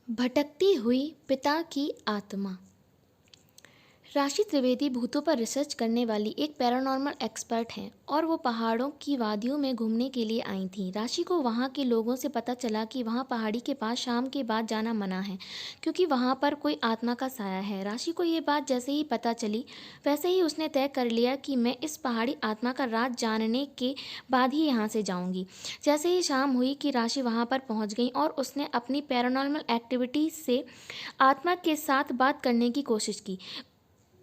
भटकती हुई पिता की आत्मा। राशि त्रिवेदी भूतों पर रिसर्च करने वाली एक पैरानॉर्मल एक्सपर्ट हैं और वो पहाड़ों की वादियों में घूमने के लिए आई थीं। राशि को वहाँ के लोगों से पता चला कि वहाँ पहाड़ी के पास शाम के बाद जाना मना है क्योंकि वहाँ पर कोई आत्मा का साया है। राशि को ये बात जैसे ही पता चली वैसे ही उसने तय कर लिया कि मैं इस पहाड़ी आत्मा का राज जानने के बाद ही यहाँ से जाऊँगी। जैसे ही शाम हुई कि राशि वहाँ पर पहुँच गई और उसने अपनी पैरानॉर्मल एक्टिविटी से आत्मा के साथ बात करने की कोशिश की।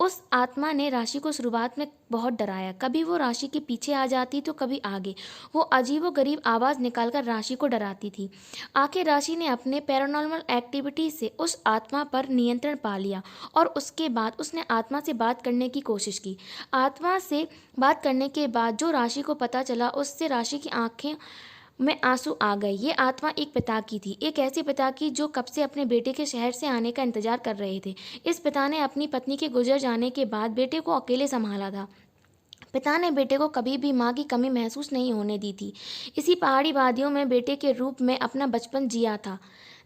उस आत्मा ने राशि को शुरुआत में बहुत डराया। कभी वो राशि के पीछे आ जाती तो कभी आगे। वो अजीबोगरीब आवाज़ निकालकर राशि को डराती थी। आखिर राशि ने अपने पैरानॉर्मल एक्टिविटी से उस आत्मा पर नियंत्रण पा लिया और उसके बाद उसने आत्मा से बात करने की कोशिश की। आत्मा से बात करने के बाद जो राशि को पता चला उससे राशि की आंखें में आंसू आ गए। ये आत्मा एक पिता की थी, एक ऐसे पिता की जो कब से अपने बेटे के शहर से आने का इंतजार कर रहे थे। इस पिता ने अपनी पत्नी के गुजर जाने के बाद बेटे को अकेले संभाला था। पिता ने बेटे को कभी भी माँ की कमी महसूस नहीं होने दी थी। इसी पहाड़ी वादियों में बेटे के रूप में अपना बचपन जिया था।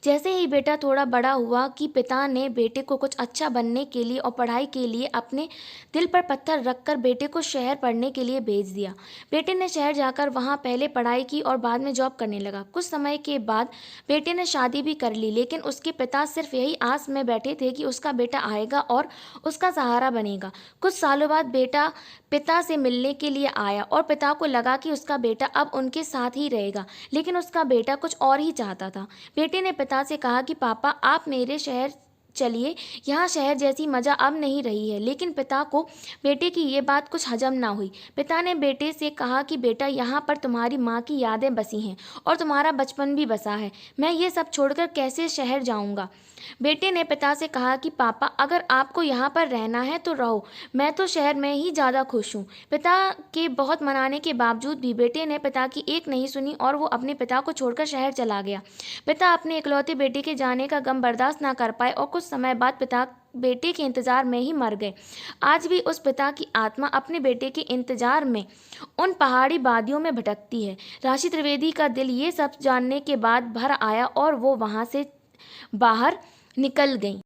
जैसे ही बेटा थोड़ा बड़ा हुआ कि पिता ने बेटे को कुछ अच्छा बनने के लिए और पढ़ाई के लिए अपने दिल पर पत्थर रखकर बेटे को शहर पढ़ने के लिए भेज दिया। बेटे ने शहर जाकर वहाँ पहले पढ़ाई की और बाद में जॉब करने लगा। कुछ समय के बाद बेटे ने शादी भी कर ली, लेकिन उसके पिता सिर्फ यही आस में बैठे थे कि उसका बेटा आएगा और उसका सहारा बनेगा। कुछ सालों बाद बेटा पिता से मिलने के लिए आया और पिता को लगा कि उसका बेटा अब उनके साथ ही रहेगा, लेकिन उसका बेटा कुछ और ही चाहता था। बेटे ने पिता से कहा कि पापा आप मेरे शहर चलिए, यहाँ शहर जैसी मज़ा अब नहीं रही है। लेकिन पिता को बेटे की ये बात कुछ हजम ना हुई। पिता ने बेटे से कहा कि बेटा यहाँ पर तुम्हारी माँ की यादें बसी हैं और तुम्हारा बचपन भी बसा है। मैं ये सब छोड़कर कैसे शहर जाऊँगा। बेटे ने पिता से कहा कि पापा अगर आपको यहाँ पर रहना है तो रहो, मैं तो शहर में ही ज़्यादा खुश हूँ। पिता के बहुत मनाने के बावजूद भी बेटे ने पिता की एक नहीं सुनी और वो अपने पिता को छोड़कर शहर चला गया। पिता अपने इकलौते बेटे के जाने का गम बर्दाश्त ना कर पाए और कुछ समय बाद पिता बेटे के इंतजार में ही मर गए। आज भी उस पिता की आत्मा अपने बेटे के इंतजार में उन पहाड़ी वादियों में भटकती है। राशि त्रिवेदी का दिल ये सब जानने के बाद भर आया और वो वहाँ से बाहर निकल गई।